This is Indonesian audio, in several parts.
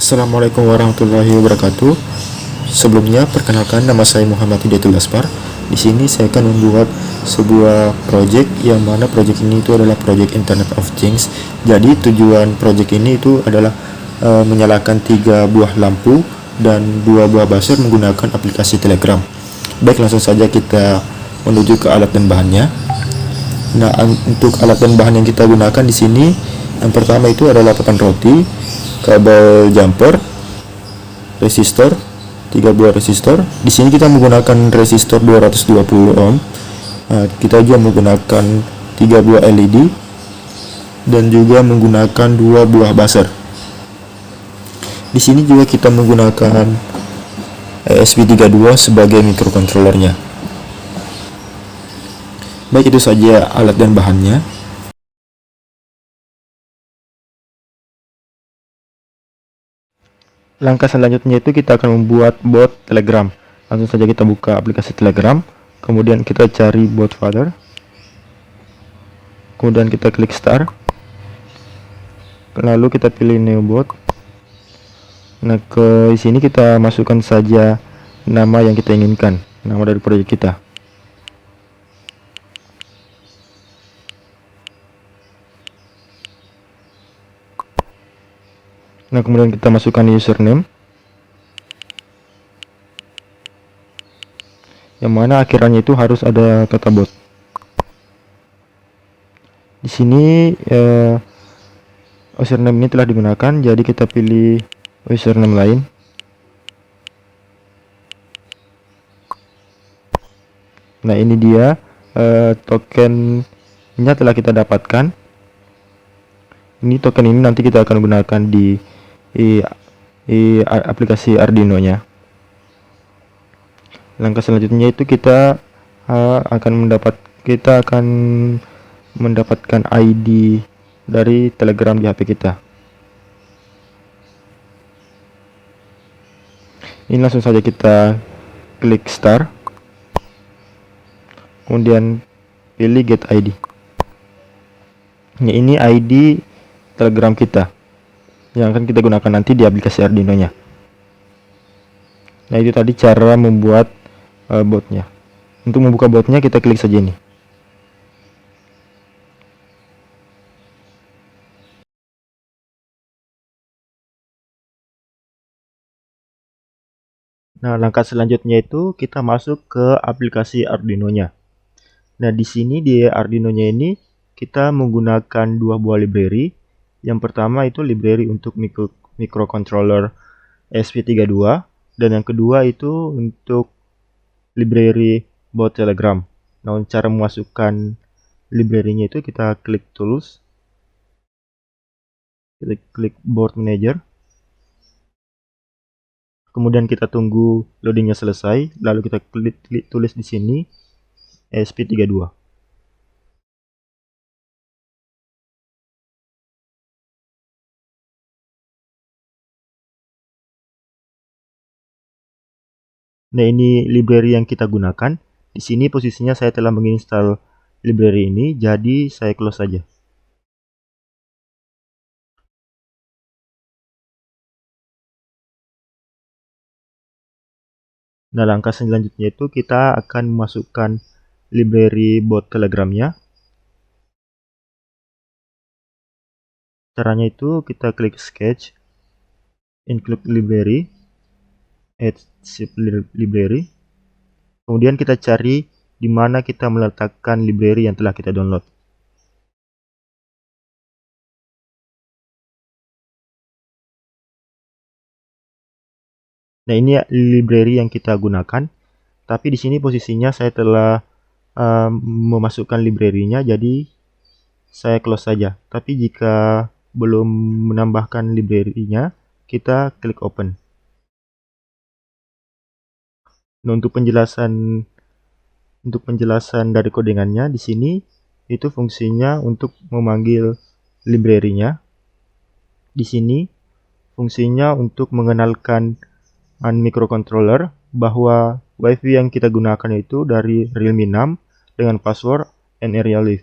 Assalamualaikum warahmatullahi wabarakatuh. Sebelumnya, perkenalkan nama saya Muhammad Hidayatul Gaspar. Di sini saya akan membuat sebuah project yang mana project ini itu adalah project Internet of Things. Jadi tujuan project ini itu adalah menyalakan 3 buah lampu dan 2 buah buzzer menggunakan aplikasi Telegram. Baik, langsung saja kita menuju ke alat dan bahannya. Nah, untuk alat dan bahan yang kita gunakan di sini, yang pertama itu adalah papan roti, kabel jumper, resistor, 3 buah resistor. Di sini kita menggunakan resistor 220 ohm. Kita juga menggunakan 3 buah LED dan juga menggunakan 2 buah buzzer. Di sini juga kita menggunakan ESP32 sebagai microcontrollernya. Baik, itu saja alat dan bahannya. Langkah selanjutnya itu kita akan membuat bot Telegram. Langsung saja kita buka aplikasi Telegram, kemudian kita cari bot folder, kemudian kita klik start, lalu kita pilih new bot. Nah, ke sini kita masukkan saja nama yang kita inginkan, nama dari proyek kita. Nah, kemudian kita masukkan username, yang mana akhirannya itu harus ada kata bot. Di sini username ini telah digunakan, jadi kita pilih username lain. Nah, ini dia tokennya telah kita dapatkan. Ini token ini nanti kita akan gunakan di aplikasi Arduino-nya. Langkah selanjutnya itu kita akan mendapatkan ID dari Telegram di HP kita. Ini langsung saja kita klik start, kemudian pilih get ID. Nah, ini ID Telegram kita yang akan kita gunakan nanti di aplikasi Arduino-nya. Nah, itu tadi cara membuat botnya. Untuk membuka botnya kita klik saja ini. Nah, langkah selanjutnya itu kita masuk ke aplikasi Arduino-nya. Nah, di sini di Arduino-nya ini kita menggunakan 2 buah library. Yang pertama itu library untuk microcontroller ESP32, dan yang kedua itu untuk library bot Telegram. Nah, cara memasukkan library-nya itu kita klik tools, kita klik board manager, kemudian kita tunggu loadingnya selesai, lalu kita klik tulis di sini ESP32. Nah, ini library yang kita gunakan. Di sini posisinya saya telah menginstal library ini, jadi saya close saja. Nah, langkah selanjutnya itu kita akan memasukkan library bot Telegramnya. Caranya itu kita klik sketch, include library, add zip library. Kemudian kita cari di mana kita meletakkan library yang telah kita download. Nah, ini library yang kita gunakan. Tapi di sini posisinya saya telah memasukkan library-nya, jadi saya close saja. Tapi jika belum menambahkan library-nya, kita klik open. Nah, untuk penjelasan dari codingannya di sini itu fungsinya untuk memanggil library-nya. Di sini fungsinya untuk mengenalkan microcontroller bahwa WiFi yang kita gunakan itu dari Realme 6 dengan password and area live.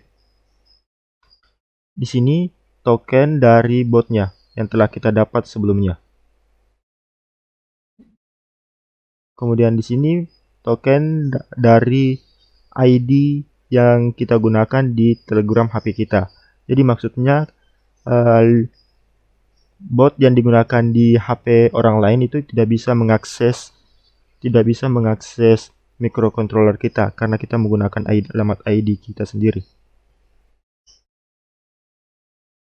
Di sini token dari botnya yang telah kita dapat sebelumnya. Kemudian di sini token dari ID yang kita gunakan di Telegram HP kita. Jadi maksudnya bot yang digunakan di HP orang lain itu tidak bisa mengakses microcontroller kita karena kita menggunakan alamat ID kita sendiri.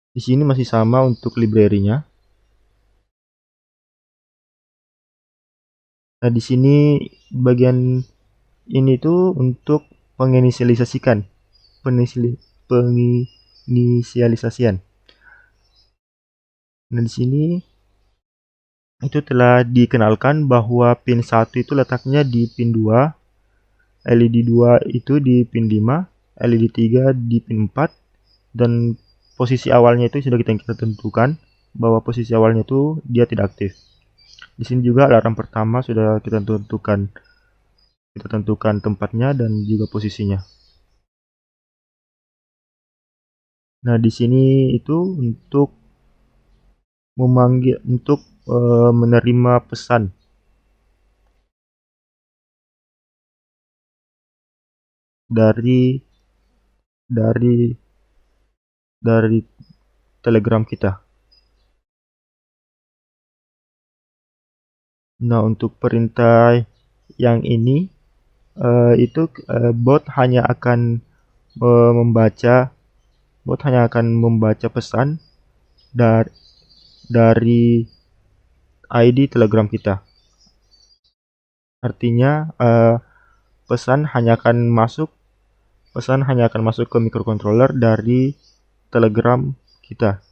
Di sini masih sama untuk library-nya. Nah, di sini bagian ini tuh untuk penginisialisasian. Nah, di sini itu telah dikenalkan bahwa pin 1 itu letaknya di pin 2, LED 2 itu di pin 5, LED 3 di pin 4, dan posisi awalnya itu sudah kita tentukan bahwa posisi awalnya itu dia tidak aktif. Di sini juga alarm pertama sudah kita tentukan tempatnya dan juga posisinya. Nah, di sini itu untuk menerima pesan dari Telegram kita. Nah, untuk perintah yang ini bot hanya akan membaca pesan dari ID Telegram kita. Artinya pesan hanya akan masuk ke microcontroller dari Telegram kita.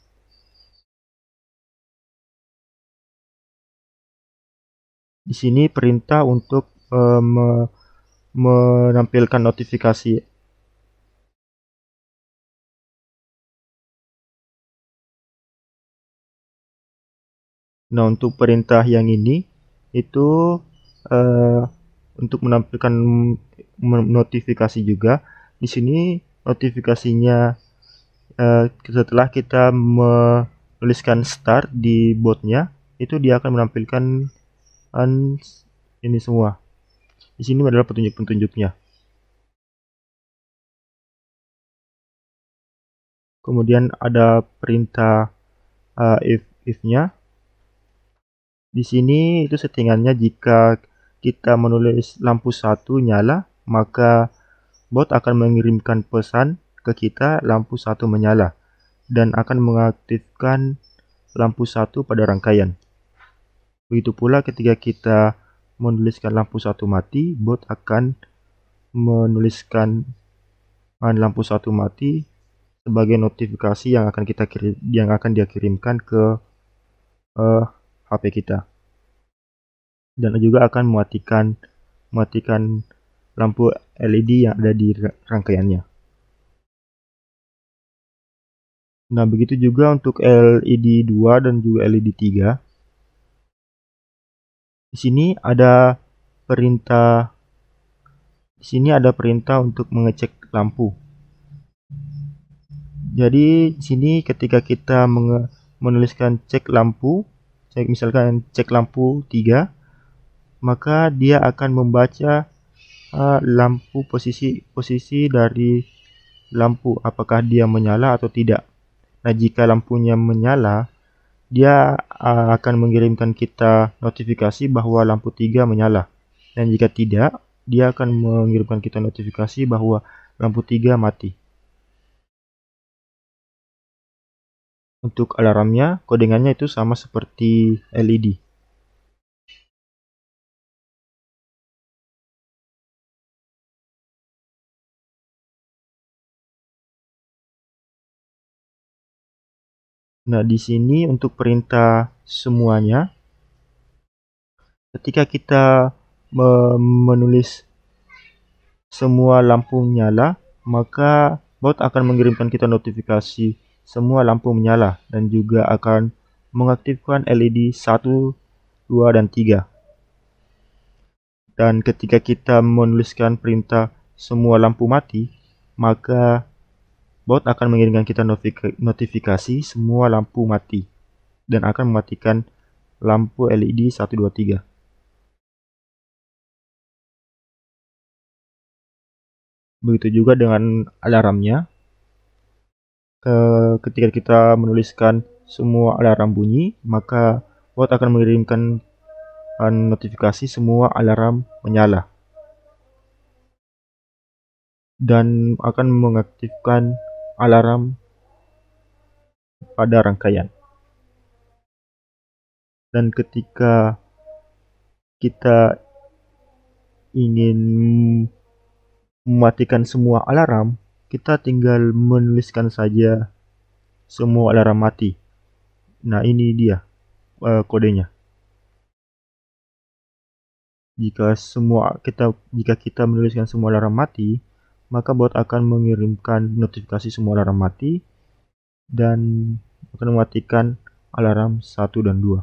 Di sini perintah untuk menampilkan notifikasi. Nah, untuk perintah yang ini itu untuk menampilkan notifikasi juga. Di sini notifikasinya setelah kita menuliskan start di botnya, itu dia akan menampilkan ini semua. Di sini adalah petunjuk-petunjuknya. Kemudian ada perintah if-nya. Di sini itu settingannya jika kita menulis lampu 1 nyala, maka bot akan mengirimkan pesan ke kita lampu 1 menyala dan akan mengaktifkan lampu 1 pada rangkaian. Begitu pula ketika kita menuliskan lampu 1 mati, bot akan menuliskan lampu 1 mati sebagai notifikasi yang akan dia kirimkan ke HP kita, dan juga akan mematikan lampu LED yang ada di rangkaiannya. Nah, begitu juga untuk LED 2 dan juga LED 3. Di sini ada perintah untuk mengecek lampu. Jadi di sini ketika kita menuliskan misalkan cek lampu 3, maka dia akan membaca lampu posisi dari lampu, apakah dia menyala atau tidak. Nah, jika lampunya menyala, dia akan mengirimkan kita notifikasi bahwa lampu 3 menyala. Dan jika tidak, dia akan mengirimkan kita notifikasi bahwa lampu 3 mati. Untuk alarmnya, kodingannya itu sama seperti LED. Nah, di sini untuk perintah semuanya, ketika kita menulis semua lampu nyala, maka bot akan mengirimkan kita notifikasi semua lampu menyala dan juga akan mengaktifkan LED 1, 2, dan 3. Dan ketika kita menuliskan perintah semua lampu mati, maka bot akan mengirimkan kita notifikasi semua lampu mati dan akan mematikan lampu LED 1, 2, 3. Begitu juga dengan alarmnya. Ketika kita menuliskan semua alarm bunyi, maka bot akan mengirimkan notifikasi semua alarm menyala dan akan mengaktifkan alarm pada rangkaian. Dan ketika kita ingin mematikan semua alarm, kita tinggal menuliskan saja semua alarm mati. Nah, ini dia kodenya. Jika kita menuliskan semua alarm mati, maka bot akan mengirimkan notifikasi semua alarm mati dan akan mematikan alarm 1 dan 2.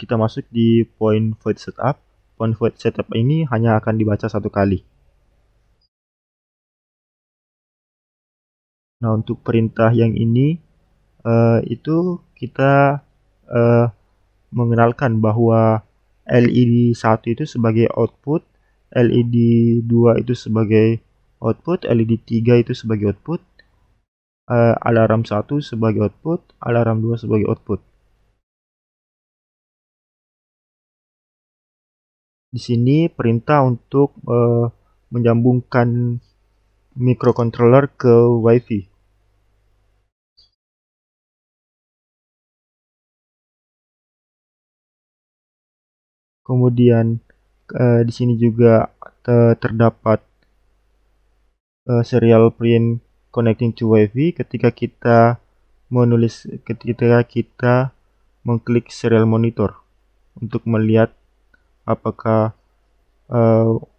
Kita masuk di point void setup. Point void setup ini hanya akan dibaca 1 kali. Nah, untuk perintah yang ini itu kita mengenalkan bahwa LED 1 itu sebagai output, LED 2 itu sebagai output, LED 3 itu sebagai output, alarm 1 sebagai output, alarm 2 sebagai output. Di sini perintah untuk menyambungkan microcontroller ke WiFi. Kemudian di sini juga terdapat serial print connecting to WiFi ketika kita mengklik serial monitor untuk melihat apakah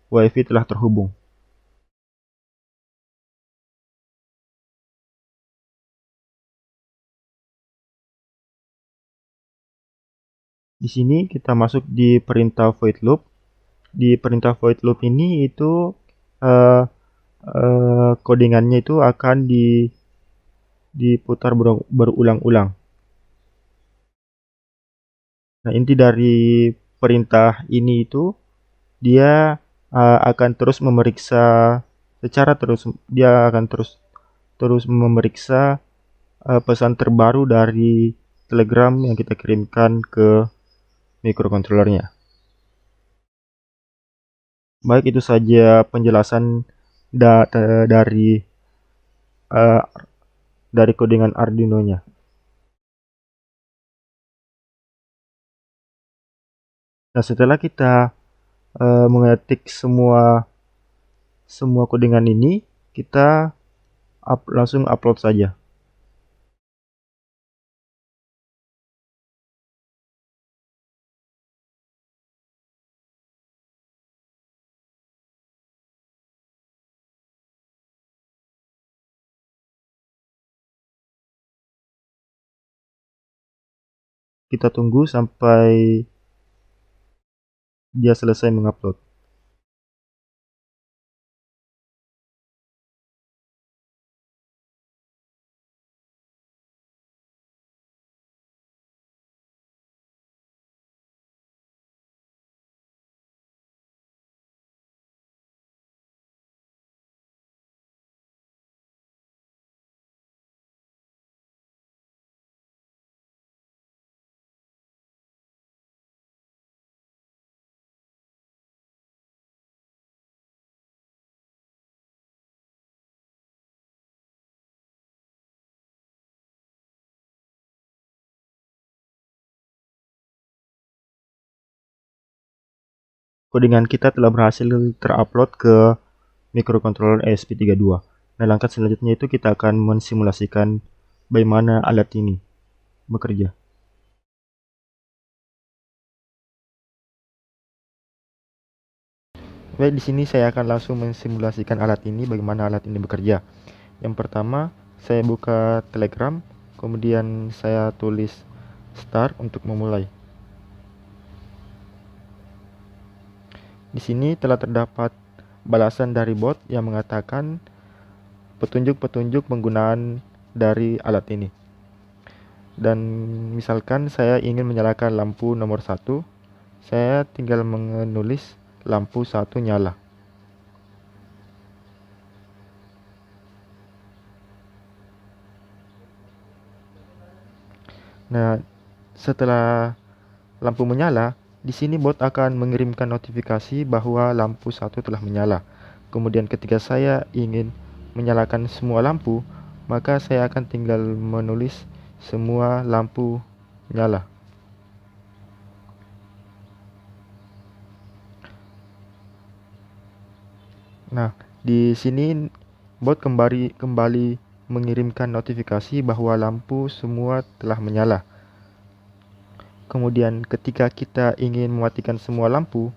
WiFi telah terhubung. Di sini kita masuk di perintah void loop. Di perintah void loop ini itu codingannya itu akan diputar berulang-ulang. Nah, inti dari perintah ini itu dia akan terus memeriksa dia akan terus memeriksa pesan terbaru dari Telegram yang kita kirimkan ke microcontrollernya. Baik, itu saja penjelasan dari codingan Arduino-nya. Nah, setelah kita mengetik semua codingan ini, kita langsung upload saja. Kita tunggu sampai dia selesai mengupload. Codingan kita telah berhasil terupload ke microcontroller ESP32. Nah, langkah selanjutnya itu kita akan mensimulasikan bagaimana alat ini bekerja. Baik, di sini saya akan langsung mensimulasikan alat ini, bagaimana alat ini bekerja. Yang pertama, saya buka Telegram, kemudian saya tulis start untuk memulai. Di sini telah terdapat balasan dari bot yang mengatakan petunjuk-petunjuk penggunaan dari alat ini. Dan misalkan saya ingin menyalakan lampu nomor 1, Saya tinggal menulis lampu 1 nyala. Nah, setelah lampu menyala, di sini bot akan mengirimkan notifikasi bahwa lampu 1 telah menyala. Kemudian ketika saya ingin menyalakan semua lampu, maka saya akan tinggal menulis semua lampu nyala. Nah, di sini bot kembali mengirimkan notifikasi bahwa lampu semua telah menyala. Kemudian ketika kita ingin mematikan semua lampu,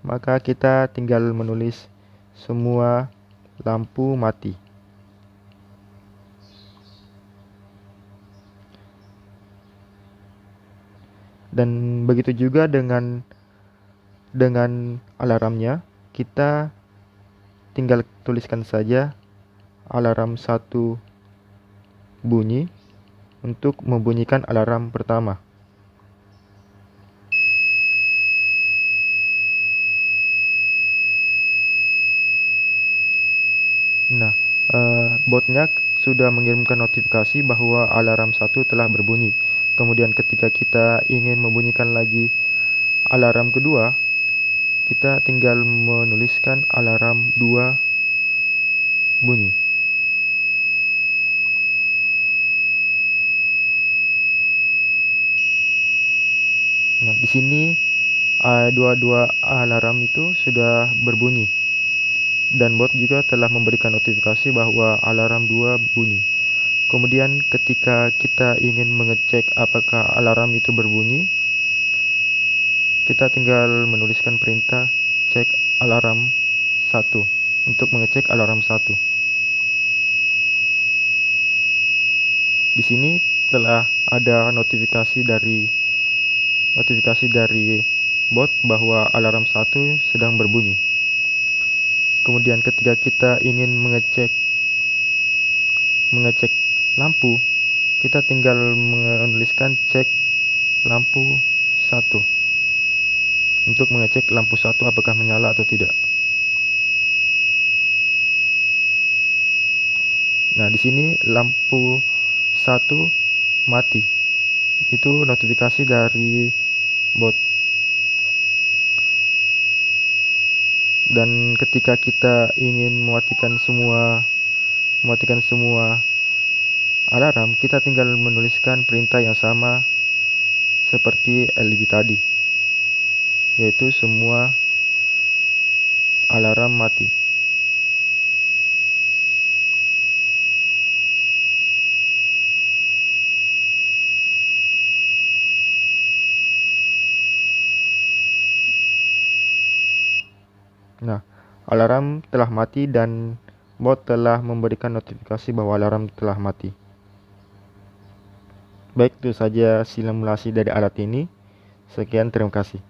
maka kita tinggal menulis semua lampu mati. Dan begitu juga dengan alarmnya, kita tinggal tuliskan saja alarm 1 bunyi untuk membunyikan alarm pertama. Nah, botnya sudah mengirimkan notifikasi bahwa alarm 1 telah berbunyi. Kemudian ketika kita ingin membunyikan lagi alarm kedua, kita tinggal menuliskan alarm 2 bunyi. Nah, di sini dua alarm itu sudah berbunyi. Dan bot juga telah memberikan notifikasi bahwa alarm 2 bunyi. Kemudian ketika kita ingin mengecek apakah alarm itu berbunyi, kita tinggal menuliskan perintah cek alarm 1 untuk mengecek alarm 1. Di sini telah ada notifikasi dari bot bahwa alarm 1 sedang berbunyi. Kemudian ketika kita ingin mengecek lampu, kita tinggal menuliskan cek lampu 1 untuk mengecek lampu 1 apakah menyala atau tidak. Nah, di sini lampu 1 mati. Itu notifikasi dari bot. Dan ketika kita ingin mematikan semua alarm, kita tinggal menuliskan perintah yang sama seperti LB tadi, yaitu semua alarm mati. Nah, alarm telah mati dan bot telah memberikan notifikasi bahwa alarm telah mati. Baik, itu saja simulasi dari alat ini. Sekian, terima kasih.